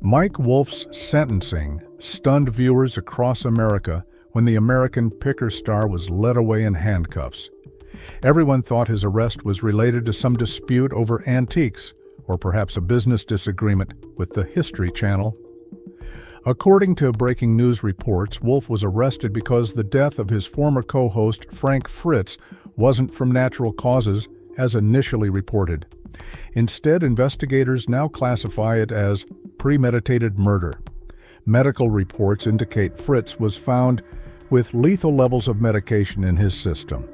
Mike Wolfe's sentencing stunned viewers across America when the American picker star was led away in handcuffs. Everyone thought his arrest was related to some dispute over antiques, or perhaps a business disagreement with the History Channel. According to breaking news reports, Wolfe was arrested because the death of his former co-host Frits wasn't from natural causes, as initially reported. Instead, investigators now classify it as premeditated murder. Medical reports indicate Frits was found with lethal levels of medication in his system.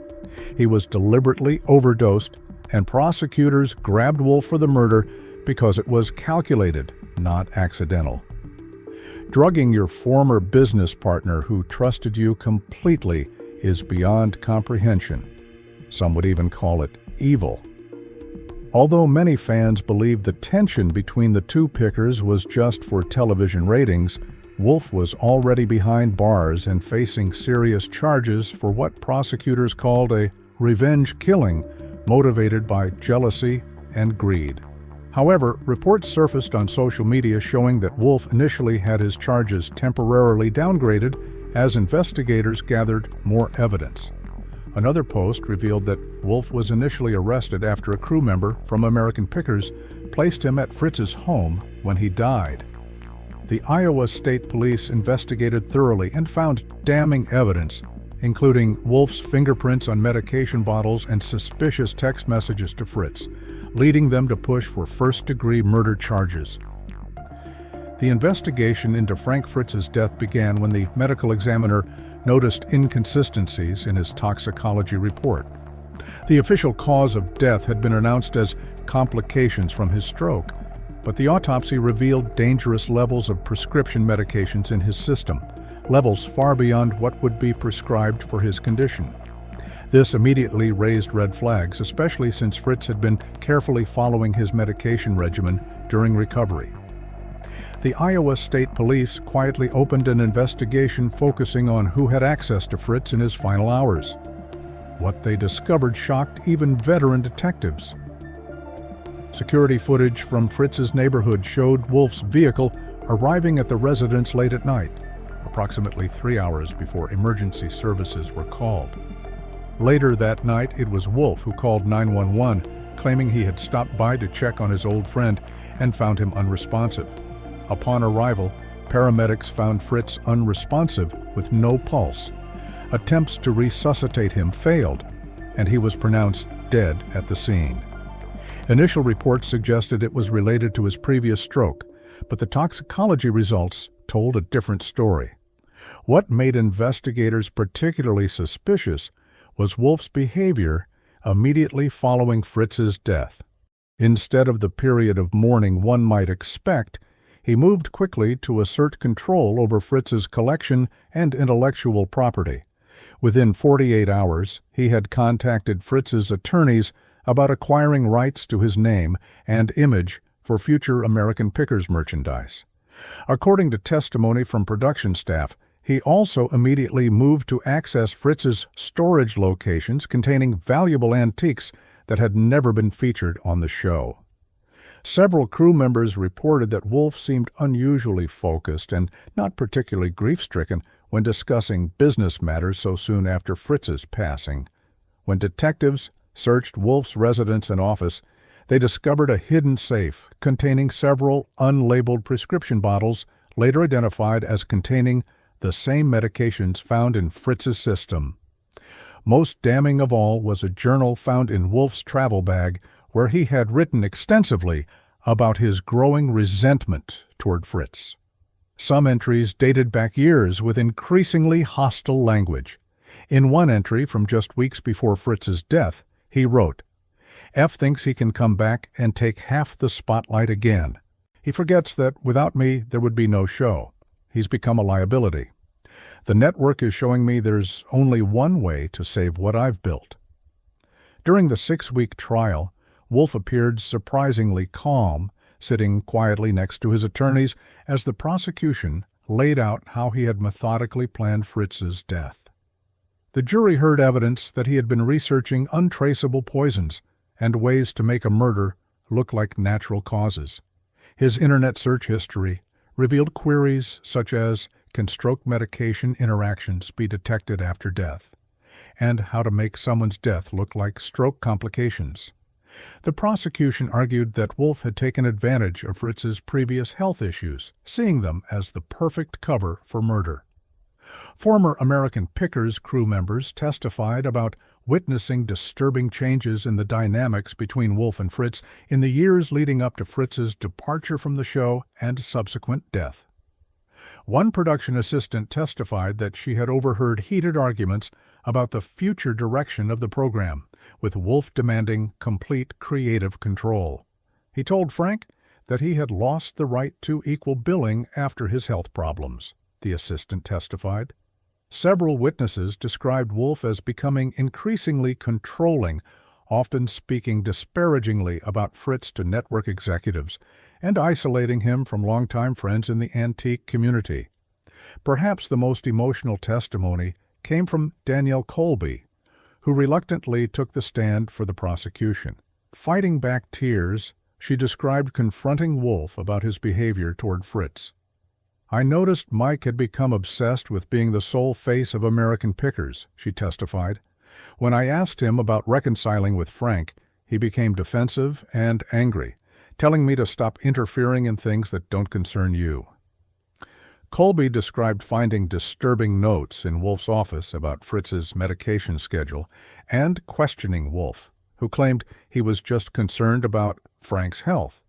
He was deliberately overdosed, and prosecutors grabbed Wolfe for the murder because it was calculated, not accidental. Drugging your former business partner who trusted you completely is beyond comprehension. Some would even call it evil. Although many fans believe the tension between the two pickers was just for television ratings, Wolfe was already behind bars and facing serious charges for what prosecutors called a revenge killing motivated by jealousy and greed. However, reports surfaced on social media showing that Wolfe initially had his charges temporarily downgraded as investigators gathered more evidence. Another post revealed that Wolfe was initially arrested after a crew member from American Pickers placed him at Fritz's home when he died. The Iowa State Police investigated thoroughly and found damning evidence, including Wolfe's fingerprints on medication bottles and suspicious text messages to Frits, leading them to push for first-degree murder charges. The investigation into Frank Fritz's death began when the medical examiner noticed inconsistencies in his toxicology report. The official cause of death had been announced as complications from his stroke, but the autopsy revealed dangerous levels of prescription medications in his system, levels far beyond what would be prescribed for his condition. This immediately raised red flags, especially since Frits had been carefully following his medication regimen during recovery. The Iowa State Police quietly opened an investigation focusing on who had access to Frits in his final hours. What they discovered shocked even veteran detectives. Security footage from Fritz's neighborhood showed Wolfe's vehicle arriving at the residence late at night, approximately 3 hours before emergency services were called. Later that night, it was Wolfe who called 911, claiming he had stopped by to check on his old friend and found him unresponsive. Upon arrival, paramedics found Frits unresponsive with no pulse. Attempts to resuscitate him failed, and he was pronounced dead at the scene. Initial reports suggested it was related to his previous stroke, but the toxicology results told a different story. What made investigators particularly suspicious was Wolfe's behavior immediately following Fritz's death. Instead of the period of mourning one might expect, he moved quickly to assert control over Fritz's collection and intellectual property. Within 48 hours, he had contacted Fritz's attorneys about acquiring rights to his name and image for future American Pickers merchandise. According to testimony from production staff, he also immediately moved to access Fritz's storage locations containing valuable antiques that had never been featured on the show. Several crew members reported that Wolfe seemed unusually focused and not particularly grief-stricken when discussing business matters so soon after Fritz's passing. When detectives searched Wolfe's residence and office, they discovered a hidden safe containing several unlabeled prescription bottles later identified as containing the same medications found in Fritz's system. Most damning of all was a journal found in Wolfe's travel bag where he had written extensively about his growing resentment toward Frits. Some entries dated back years with increasingly hostile language. In one entry from just weeks before Fritz's death, he wrote, "F thinks he can come back and take half the spotlight again. He forgets that without me there would be no show. He's become a liability. The network is showing me there's only one way to save what I've built." During the 6-week trial, Wolfe appeared surprisingly calm, sitting quietly next to his attorneys as the prosecution laid out how he had methodically planned Fritz's death. The jury heard evidence that he had been researching untraceable poisons and ways to make a murder look like natural causes. His internet search history revealed queries such as, can stroke medication interactions be detected after death? And how to make someone's death look like stroke complications. The prosecution argued that Wolfe had taken advantage of Fritz's previous health issues, seeing them as the perfect cover for murder. Former American Pickers crew members testified about witnessing disturbing changes in the dynamics between Wolfe and Fritz in the years leading up to Fritz's departure from the show and subsequent death. One production assistant testified that she had overheard heated arguments about the future direction of the program, with Wolfe demanding complete creative control. He told Frank that he had lost the right to equal billing after his health problems, the assistant testified. Several witnesses described Wolfe as becoming increasingly controlling, often speaking disparagingly about Fritz to network executives, and isolating him from longtime friends in the antique community. Perhaps the most emotional testimony came from Danielle Colby, who reluctantly took the stand for the prosecution. Fighting back tears, she described confronting Wolfe about his behavior toward Fritz. "I noticed Mike had become obsessed with being the sole face of American Pickers," she testified. "When I asked him about reconciling with Frank, he became defensive and angry, telling me to stop interfering in things that don't concern you." Colby described finding disturbing notes in Wolfe's office about Fritz's medication schedule and questioning Wolfe, who claimed he was just concerned about Frank's health.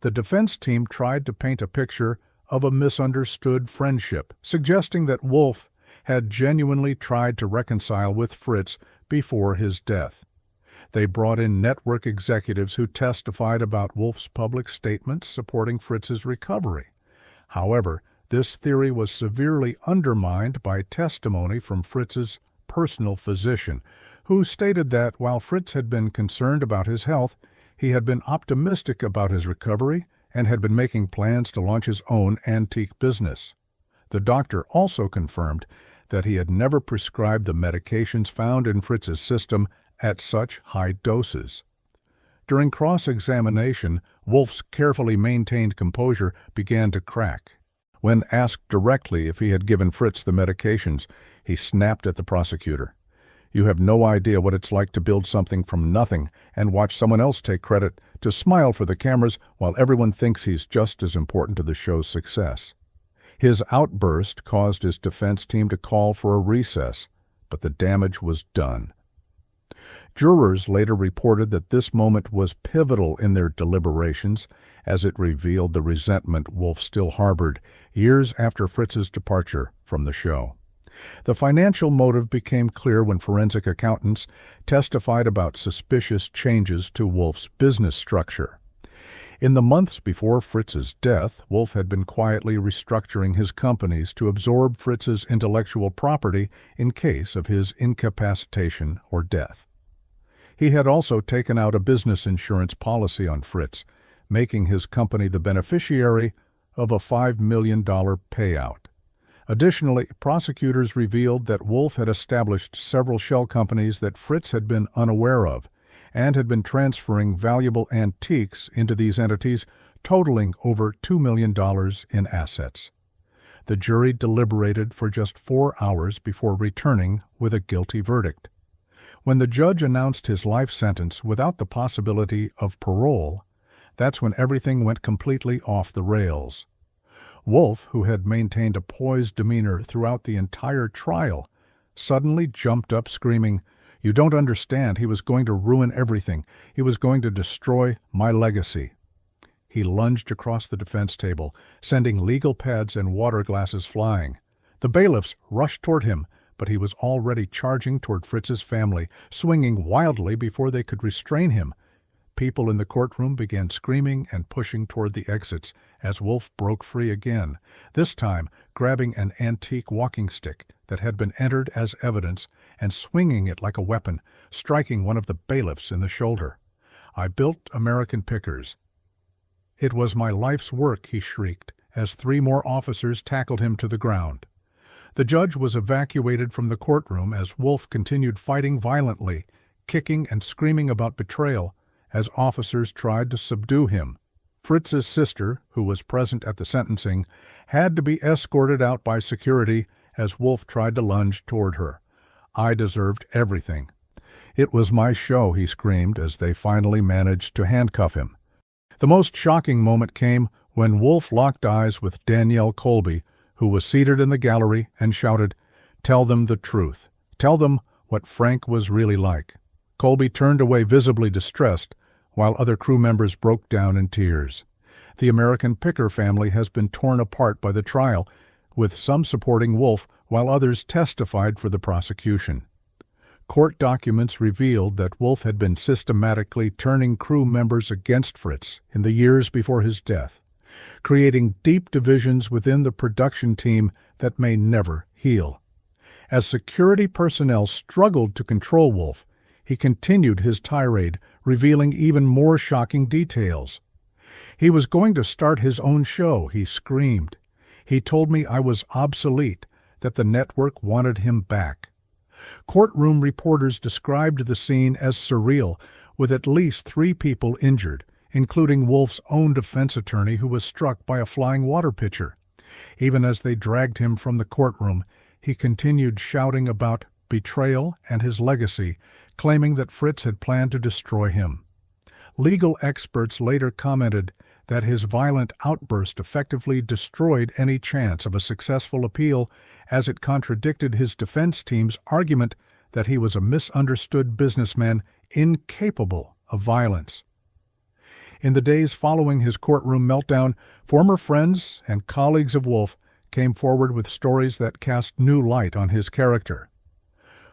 The defense team tried to paint a picture of a misunderstood friendship, suggesting that Wolfe had genuinely tried to reconcile with Fritz before his death. They brought in network executives who testified about Wolfe's public statements supporting Fritz's recovery. However, this theory was severely undermined by testimony from Fritz's personal physician, who stated that while Fritz had been concerned about his health, he had been optimistic about his recovery and had been making plans to launch his own antique business. The doctor also confirmed that he had never prescribed the medications found in Fritz's system at such high doses. During cross-examination, Wolfe's carefully maintained composure began to crack. When asked directly if he had given Fritz the medications, he snapped at the prosecutor. "You have no idea what it's like to build something from nothing and watch someone else take credit, to smile for the cameras while everyone thinks he's just as important to the show's success." His outburst caused his defense team to call for a recess, but the damage was done. Jurors later reported that this moment was pivotal in their deliberations, as it revealed the resentment Wolfe still harbored years after Fritz's departure from the show. The financial motive became clear when forensic accountants testified about suspicious changes to Wolfe's business structure. In the months before Fritz's death, Wolfe had been quietly restructuring his companies to absorb Fritz's intellectual property in case of his incapacitation or death. He had also taken out a business insurance policy on Fritz, making his company the beneficiary of a $5 million payout. Additionally, prosecutors revealed that Wolfe had established several shell companies that Fritz had been unaware of, and had been transferring valuable antiques into these entities, totaling over $2 million in assets. The jury deliberated for just 4 hours before returning with a guilty verdict. When the judge announced his life sentence without the possibility of parole, that's when everything went completely off the rails. Wolfe, who had maintained a poised demeanor throughout the entire trial, suddenly jumped up screaming, "You don't understand. He was going to ruin everything. He was going to destroy my legacy." He lunged across the defense table, sending legal pads and water glasses flying. The bailiffs rushed toward him, but he was already charging toward Fritz's family, swinging wildly before they could restrain him. People in the courtroom began screaming and pushing toward the exits as Wolfe broke free again, this time grabbing an antique walking stick that had been entered as evidence and swinging it like a weapon, striking one of the bailiffs in the shoulder. "I built American Pickers. It was my life's work," he shrieked, as 3 more officers tackled him to the ground. The judge was evacuated from the courtroom as Wolfe continued fighting violently, kicking and screaming about betrayal, as officers tried to subdue him. Fritz's sister, who was present at the sentencing, had to be escorted out by security as Wolfe tried to lunge toward her. "I deserved everything. It was my show," he screamed as they finally managed to handcuff him. The most shocking moment came when Wolfe locked eyes with Danielle Colby, who was seated in the gallery, and shouted, "Tell them the truth. Tell them what Frank was really like." Colby turned away visibly distressed, while other crew members broke down in tears. The American Picker family has been torn apart by the trial, with some supporting Wolfe while others testified for the prosecution. Court documents revealed that Wolfe had been systematically turning crew members against Frits in the years before his death, creating deep divisions within the production team that may never heal. As security personnel struggled to control Wolfe, he continued his tirade, revealing even more shocking details. "He was going to start his own show," he screamed. "He told me I was obsolete, that the network wanted him back." Courtroom reporters described the scene as surreal, with at least 3 people injured, including Wolfe's own defense attorney who was struck by a flying water pitcher. Even as they dragged him from the courtroom, he continued shouting about betrayal and his legacy, claiming that Frits had planned to destroy him. Legal experts later commented that his violent outburst effectively destroyed any chance of a successful appeal, as it contradicted his defense team's argument that he was a misunderstood businessman incapable of violence. In the days following his courtroom meltdown, former friends and colleagues of Wolfe came forward with stories that cast new light on his character.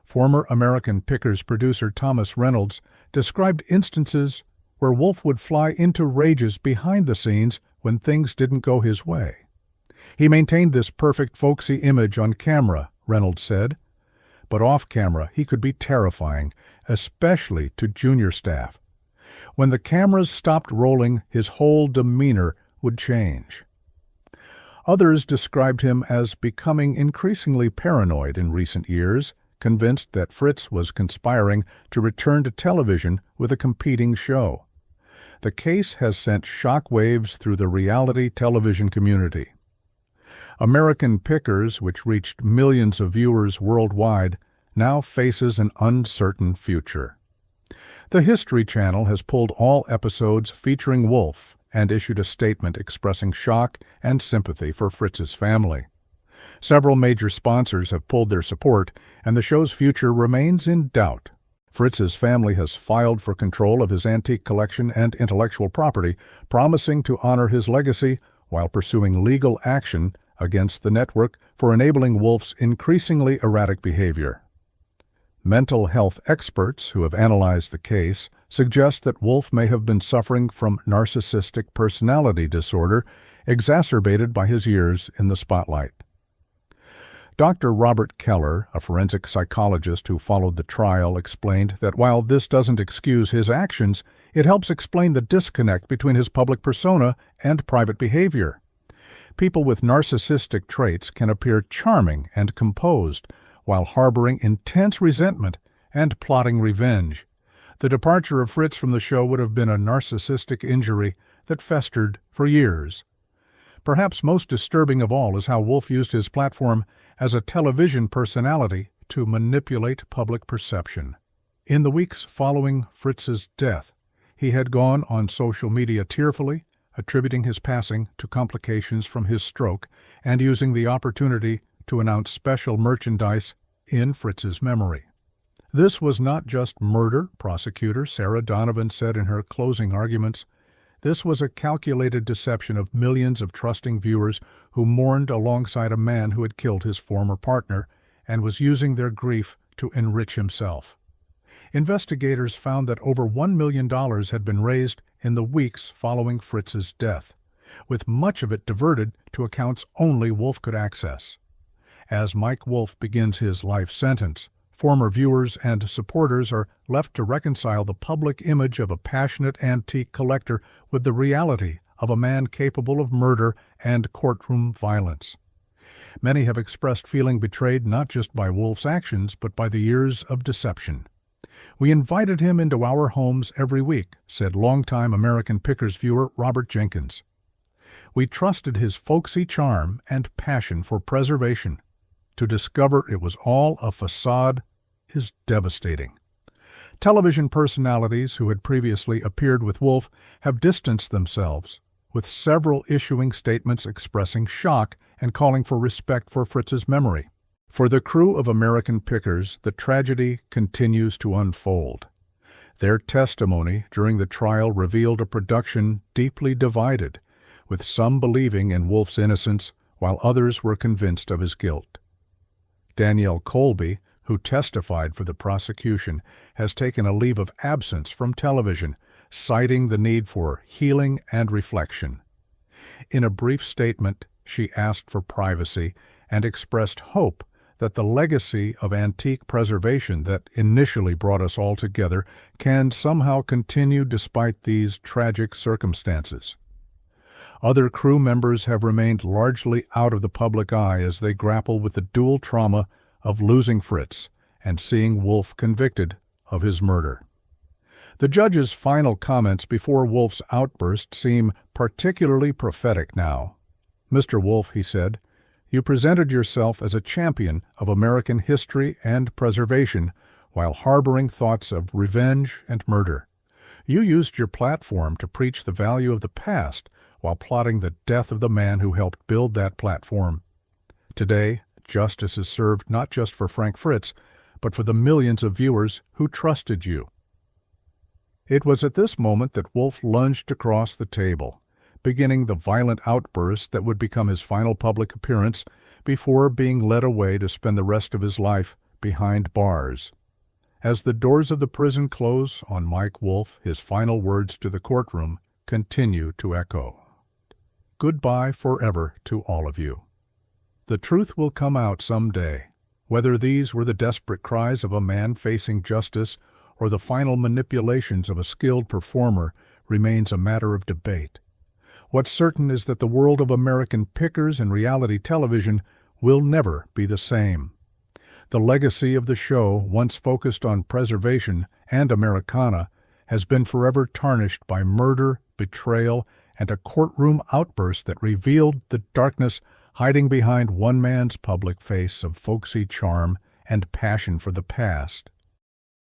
Former American Pickers producer Thomas Reynolds described instances where Wolfe would fly into rages behind the scenes when things didn't go his way. "He maintained this perfect folksy image on camera," Reynolds said, "but off camera he could be terrifying, especially to junior staff. When the cameras stopped rolling, his whole demeanor would change." Others described him as becoming increasingly paranoid in recent years, convinced that Frits was conspiring to return to television with a competing show. The case has sent shockwaves through the reality television community. American Pickers, which reached millions of viewers worldwide, now faces an uncertain future. The History Channel has pulled all episodes featuring Wolfe and issued a statement expressing shock and sympathy for Fritz's family. Several major sponsors have pulled their support, and the show's future remains in doubt. Fritz's family has filed for control of his antique collection and intellectual property, promising to honor his legacy while pursuing legal action against the network for enabling Wolfe's increasingly erratic behavior. Mental health experts who have analyzed the case suggest that Wolfe may have been suffering from narcissistic personality disorder, exacerbated by his years in the spotlight. Dr. Robert Keller, a forensic psychologist who followed the trial, explained that while this doesn't excuse his actions, it helps explain the disconnect between his public persona and private behavior. People with narcissistic traits can appear charming and composed, while harboring intense resentment and plotting revenge. The departure of Frits from the show would have been a narcissistic injury that festered for years. Perhaps most disturbing of all is how Wolfe used his platform as a television personality to manipulate public perception. In the weeks following Fritz's death, he had gone on social media tearfully, attributing his passing to complications from his stroke and using the opportunity to announce special merchandise in Fritz's memory. This was not just murder, prosecutor Sarah Donovan said in her closing arguments. This was a calculated deception of millions of trusting viewers who mourned alongside a man who had killed his former partner and was using their grief to enrich himself. Investigators found that over $1 million had been raised in the weeks following Fritz's death, with much of it diverted to accounts only Wolfe could access. As Mike Wolfe begins his life sentence, former viewers and supporters are left to reconcile the public image of a passionate antique collector with the reality of a man capable of murder and courtroom violence. Many have expressed feeling betrayed not just by Wolfe's actions, but by the years of deception. "We invited him into our homes every week," said longtime American Pickers viewer Robert Jenkins. "We trusted his folksy charm and passion for preservation. To discover it was all a facade is devastating." Television personalities who had previously appeared with Wolfe have distanced themselves, with several issuing statements expressing shock and calling for respect for Fritz's memory. For the crew of American Pickers, the tragedy continues to unfold. Their testimony during the trial revealed a production deeply divided, with some believing in Wolfe's innocence while others were convinced of his guilt. Danielle Colby, who testified for the prosecution, has taken a leave of absence from television, citing the need for healing and reflection. In a brief statement, she asked for privacy and expressed hope that the legacy of antique preservation that initially brought us all together can somehow continue despite these tragic circumstances. Other crew members have remained largely out of the public eye as they grapple with the dual trauma of losing Fritz and seeing Wolfe convicted of his murder. The judge's final comments before Wolfe's outburst seem particularly prophetic now. "Mr. Wolfe," he said, "you presented yourself as a champion of American history and preservation while harboring thoughts of revenge and murder. You used your platform to preach the value of the past while plotting the death of the man who helped build that platform. Today, justice is served not just for Frank Fritz, but for the millions of viewers who trusted you." It was at this moment that Wolfe lunged across the table, beginning the violent outburst that would become his final public appearance before being led away to spend the rest of his life behind bars. As the doors of the prison close on Mike Wolfe, his final words to the courtroom continue to echo. "Goodbye forever to all of you. The truth will come out someday. Whether these were the desperate cries of a man facing justice or the final manipulations of a skilled performer remains a matter of debate. What's certain is that the world of American Pickers and reality television will never be the same. The legacy of the show, once focused on preservation and Americana, has been forever tarnished by murder, betrayal, and a courtroom outburst that revealed the darkness hiding behind one man's public face of folksy charm and passion for the past.